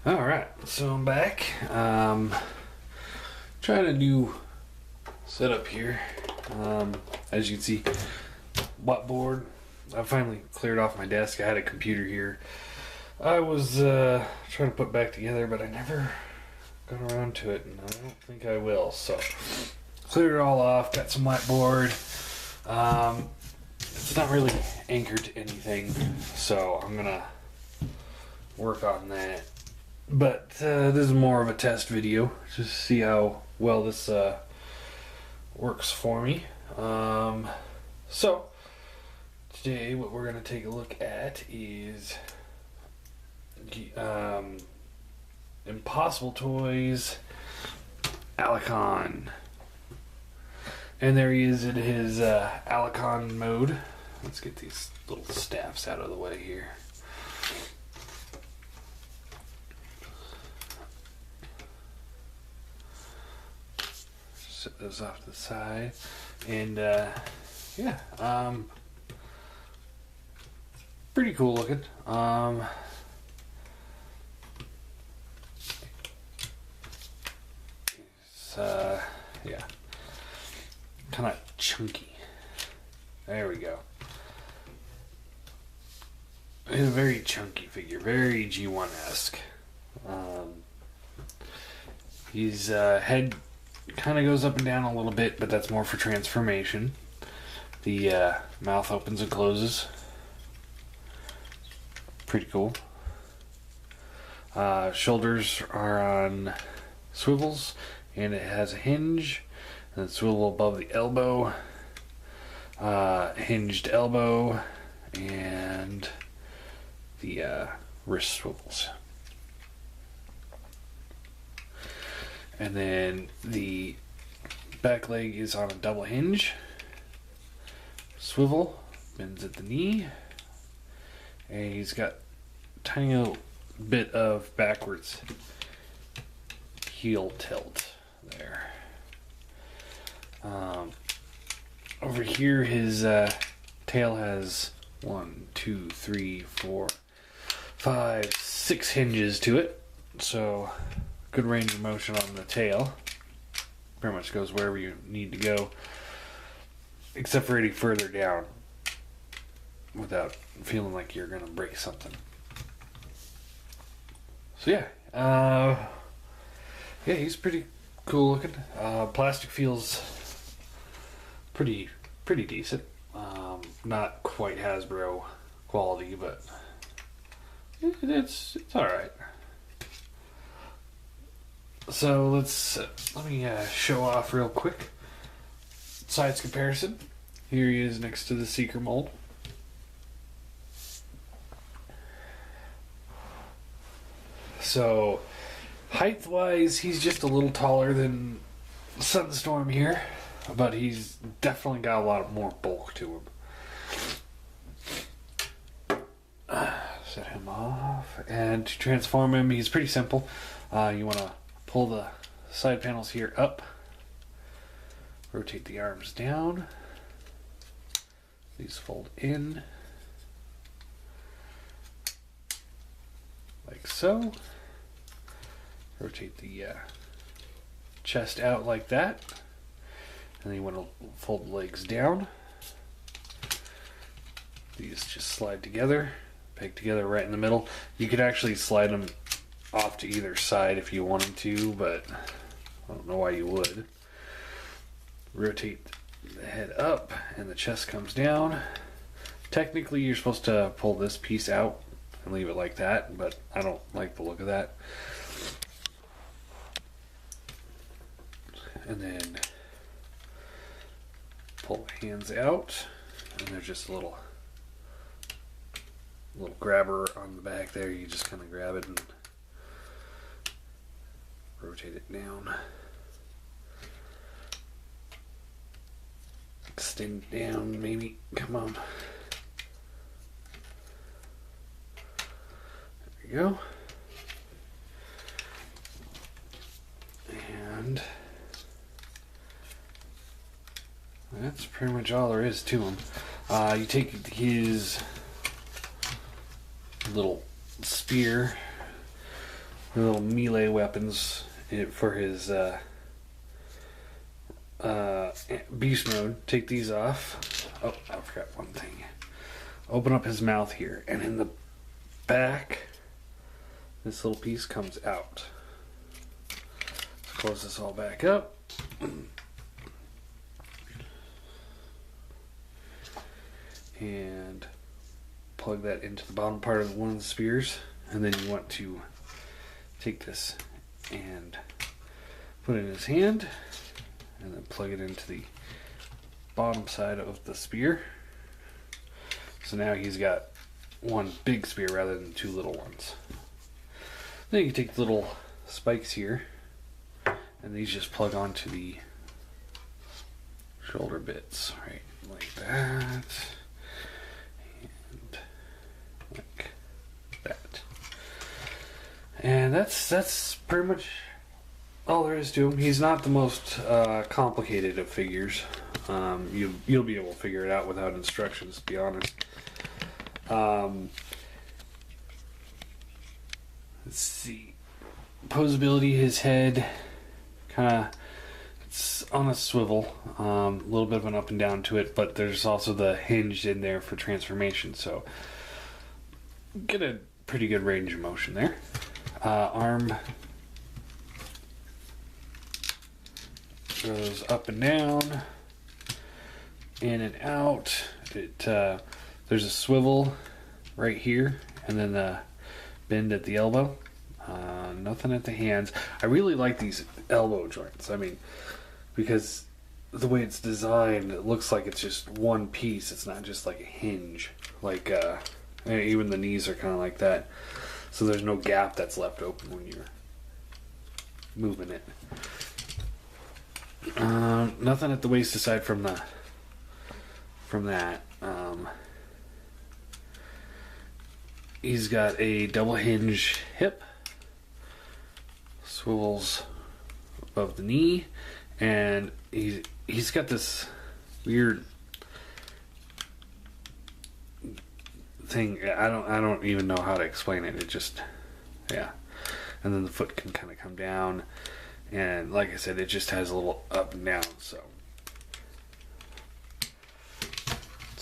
Alright, so I'm back. Trying a new setup here. As you can see, whiteboard. I finally cleared off my desk. I had a computer here. I was trying to put back together, but I never got around to it, and I don't think I will. So, cleared it all off, got some whiteboard. It's not really anchored to anything, so I'm gonna work on that. But this is more of a test video, just to see how well this works for me. So today what we're going to take a look at is Impossible Toys Alicon. And there he is in his Alicon mode. Let's get these little staffs out of the way here. Set those off to the side, and yeah, pretty cool looking. It's yeah, kind of chunky. There we go. It's a very chunky figure, very G1-esque. His head kind of goes up and down a little bit, but that's more for transformation. The mouth opens and closes. Pretty cool. Shoulders are on swivels, and it has a hinge, and a swivel above the elbow, hinged elbow, and the wrist swivels. And then the back leg is on a double hinge. Swivel, bends at the knee. And he's got a tiny little bit of backwards heel tilt there. Over here, his tail has 1, 2, 3, 4, 5, 6 hinges to it. So good range of motion on the tail. Pretty much goes wherever you need to go, except for any further down, without feeling like you're gonna break something. So yeah, he's pretty cool looking. Plastic feels pretty decent. Not quite Hasbro quality, but it's all right. So let me show off real quick. Size comparison. Here he is next to the Seeker mold. So height wise, he's just a little taller than Sunstorm here, but he's definitely got a lot more bulk to him. Set him off, and to transform him, he's pretty simple. You want to pull the side panels here up, rotate the arms down, these fold in like so, rotate the chest out like that, and then you want to fold the legs down. These just slide together, peg together right in the middle. You could actually slide them off to either side if you wanted to, but I don't know why you would. Rotate the head up and the chest comes down. Technically you're supposed to pull this piece out and leave it like that, but I don't like the look of that. And then pull the hands out, and there's just a little grabber on the back there. You just kind of grab it and rotate it down, extend it down, maybe. Come on. There we go. And that's pretty much all there is to him. You take his little spear, little melee weapons for his beast mode. Take these off. Oh, I forgot one thing. Open up his mouth here, and in the back, this little piece comes out. Let's close this all back up. And plug that into the bottom part of one of the spears, and then you want to take this and put it in his hand, and then plug it into the bottom side of the spear. So now he's got one big spear rather than two little ones. Then you can take the little spikes here, and these just plug onto the shoulder bits, right, like that. Like that. And that's pretty much all there is to him. He's not the most complicated of figures. You'll be able to figure it out without instructions, to be honest. Let's see. Posability, his head it's on a swivel. A little bit of an up and down to it, but there's also the hinge in there for transformation, so get a pretty good range of motion there. Arm goes up and down, in and out. There's a swivel right here, and then a bend at the elbow. Nothing at the hands. I really like these elbow joints. I mean, because the way it's designed, it looks like it's just one piece. It's not just like a hinge. Like, even the knees are kind of like that. So there's no gap that's left open when you're moving it. Nothing at the waist aside from that. He's got a double hinge hip, swivels above the knee, and he's got this weird thing. I don't even know how to explain it. It just, yeah. And then the foot can kind of come down, and like I said, it just has a little up and down. So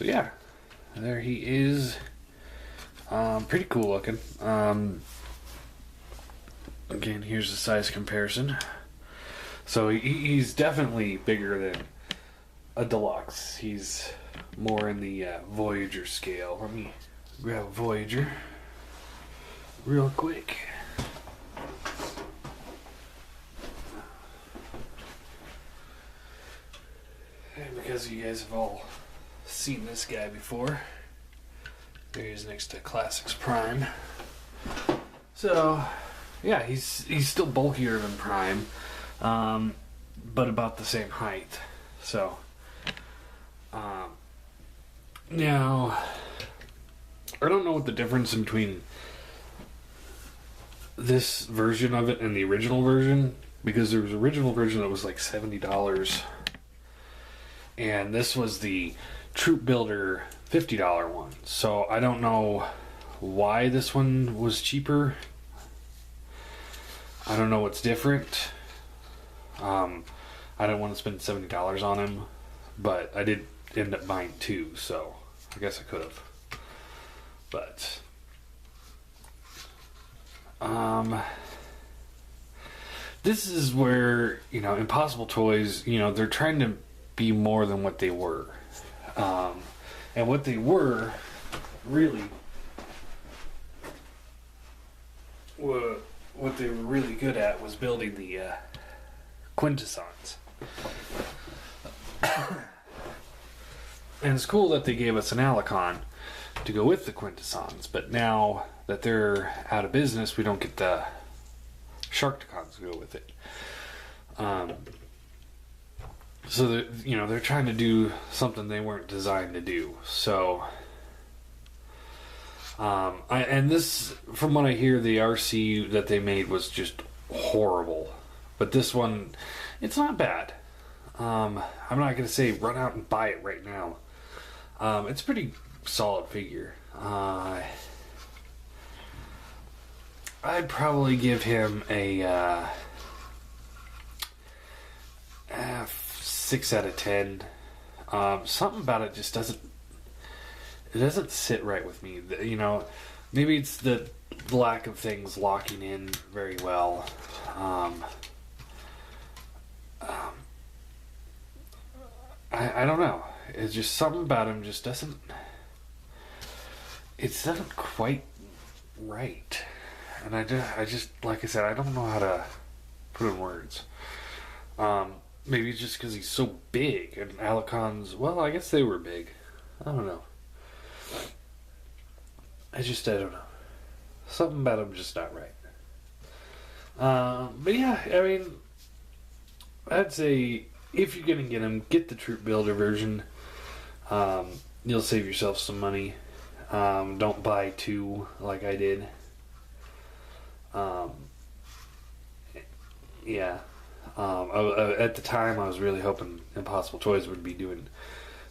yeah, there he is. Pretty cool looking. Again, here's the size comparison. So he's definitely bigger than a deluxe. He's more in the Voyager scale. Let me grab a Voyager real quick. And because you guys have all seen this guy before, there he is next to Classics Prime. So yeah, he's still bulkier than Prime, but about the same height. So now I don't know what the difference in between this version of it and the original version, because there was an original version that was like $70, and this was the Troop Builder $50 one. So I don't know why this one was cheaper. I don't know what's different. I didn't want to spend $70 on him, but I did end up buying two, so I guess I could have. But this is where, Impossible Toys, they're trying to be more than what they were. And what they were really, what they were really good at was building the quintessons. And it's cool that they gave us an Alicon to go with the quintessons, but now that they're out of business, we don't get the Sharkticons to go with it. So they're trying to do something they weren't designed to do. So, and this, from what I hear, the RC that they made was just horrible. But this one, it's not bad. I'm not going to say run out and buy it right now. It's a pretty solid figure. I'd probably give him a 6 out of 10. Something about it just doesn't sit right with me. You know, maybe it's the lack of things locking in very well. I don't know. It's just something about him just doesn't. It doesn't quite right, and I just like I said, I don't know how to put it in words. Maybe it's just because he's so big, and Alicon's. Well, I guess they were big. I don't know. I don't know. Something about him just not right. But yeah, I mean, I'd say if you're gonna get him, get the Troop Builder version. You'll save yourself some money. Don't buy two like I did. Yeah. At the time, I was really hoping Impossible Toys would be doing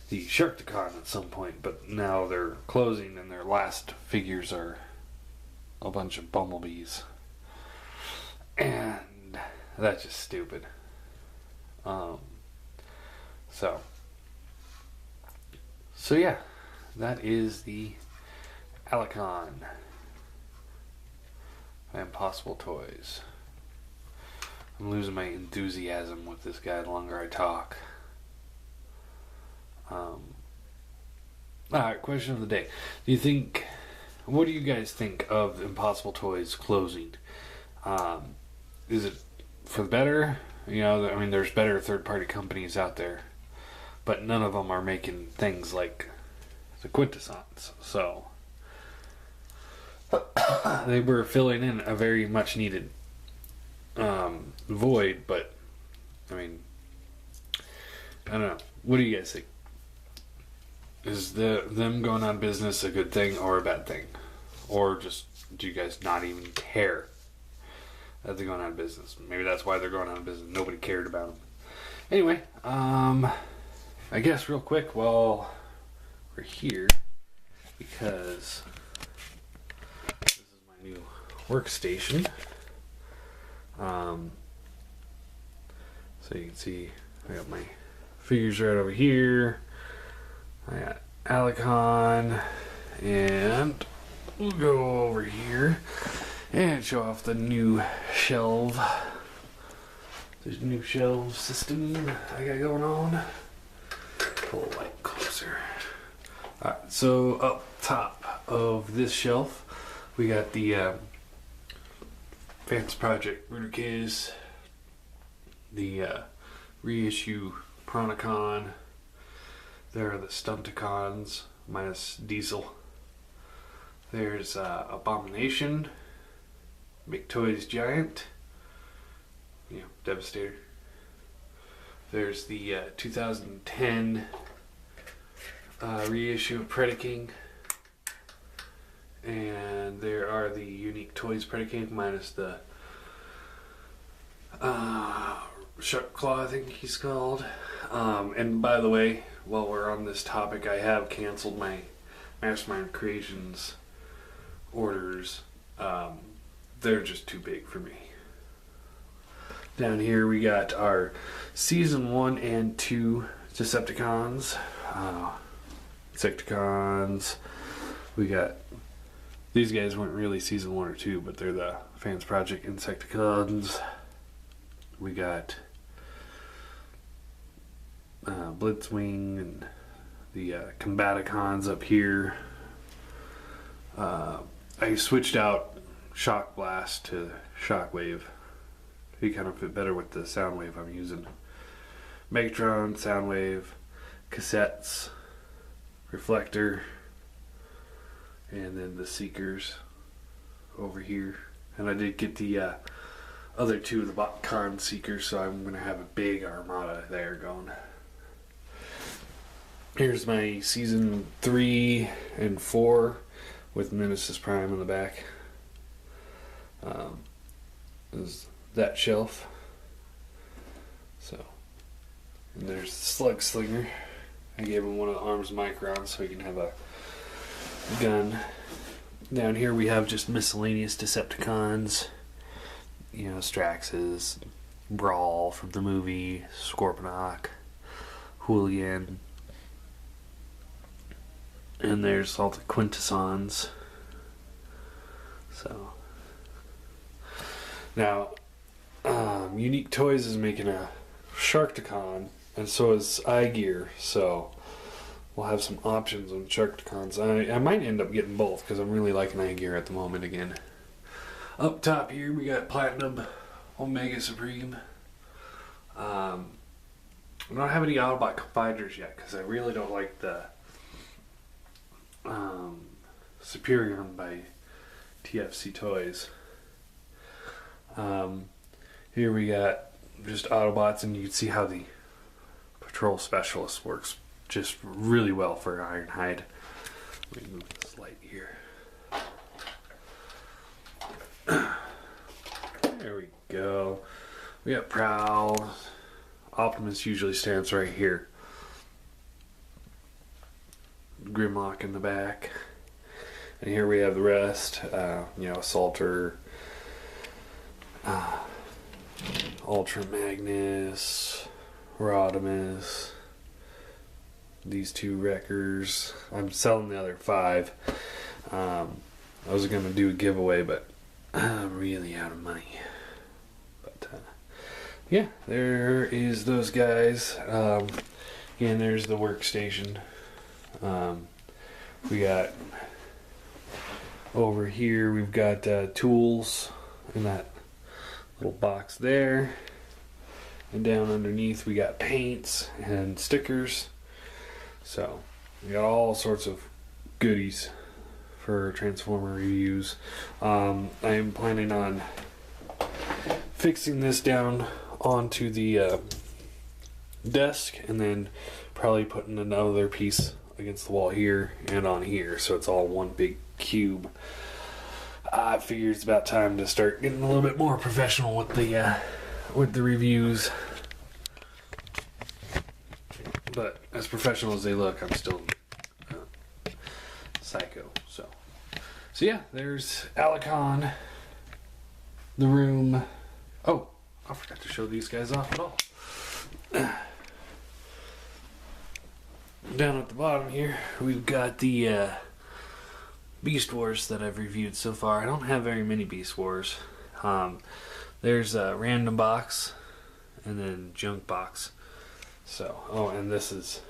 the Sharkticon at some point, but now they're closing and their last figures are a bunch of bumblebees. And that's just stupid. So yeah, that is the Alicon by Impossible Toys. I'm losing my enthusiasm with this guy the longer I talk. Alright, question of the day. What do you guys think of Impossible Toys closing? Is it for the better? You know, I mean, there's better third-party companies out there, but none of them are making things like the Quintessence. So, they were filling in a very much needed void, but, I mean, I don't know. What do you guys think? Is them going out of business a good thing or a bad thing? Or just, do you guys not even care that they're going out of business? Maybe that's why they're going out of business. Nobody cared about them. Anyway, I guess real quick while we're here, because this is my new workstation. So you can see I got my figures right over here. I got Alicon, and we'll go over here and show off the new shelf. There's a new shelf system I got going on. Pull the light closer. Alright, so up top of this shelf, we got the Fancy Project Rooter case, the reissue Pronicon. There are the Stunticons minus Diesel. There's Abomination, Big Toys Giant, Devastator. There's the 2010 reissue of Predaking. And there are the Unique Toys Predaking minus the Shark Claw, I think he's called. And by the way, while we're on this topic, I have canceled my Mastermind Creations orders. They're just too big for me. Down here we got our Season 1 and 2 Decepticons. Insecticons. We got... These guys weren't really Season 1 or 2, but they're the Fans Project Insecticons. We got Blitzwing and the Combaticons up here. I switched out Shock Blast to Shockwave. He kind of fit better with the Soundwave I'm using. Megatron, Soundwave, Cassettes, Reflector, and then the Seekers over here. And I did get the other two of the Botcon Seekers, so I'm going to have a big armada there going. Here's my Season 3 and 4 with Nemesis Prime on the back. Is that shelf. So, and there's the Slug Slinger. I gave him one of the arms microns so he can have a gun. Down here we have just miscellaneous Decepticons. You know, Straxes, Brawl from the movie, Scorponok, Hooligan. And there's all the Quintessons. So now, Unique Toys is making a Sharkticon, and so is iGear. So we'll have some options on Sharkticons. I might end up getting both because I'm really liking iGear at the moment again. Up top here we got Platinum Omega Supreme. I don't have any Autobot Confiders yet because I really don't like the Superion by TFC Toys. Here we got just Autobots, and you can see how the Patrol Specialist works just really well for Ironhide. Let me move this light here. There we go. We got Prowl. Optimus usually stands right here. Grimlock in the back. And here we have the rest. Assaulter, Ultra Magnus, Rodimus, these two Wreckers. I'm selling the other 5. I was going to do a giveaway, but I'm really out of money. But yeah, there is those guys. Again, there's the workstation. We got over here, we've got tools in that little box there. And down underneath we got paints and stickers. So we got all sorts of goodies for Transformer reviews. I am planning on fixing this down onto the desk, and then probably putting another piece against the wall here and on here, so it's all one big cube. I figure it's about time to start getting a little bit more professional with the reviews. But as professional as they look, I'm still psycho. So yeah, there's Alicon, the room. Oh, I forgot to show these guys off at all. Down at the bottom here, we've got the Beast Wars that I've reviewed so far. I don't have very many Beast Wars. There's a random box and then junk box. So, and this is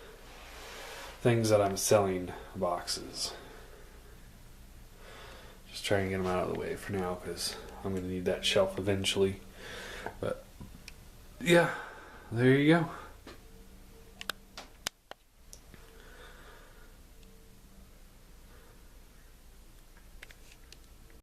things that I'm selling boxes. Just trying to get them out of the way for now because I'm going to need that shelf eventually. But yeah, there you go.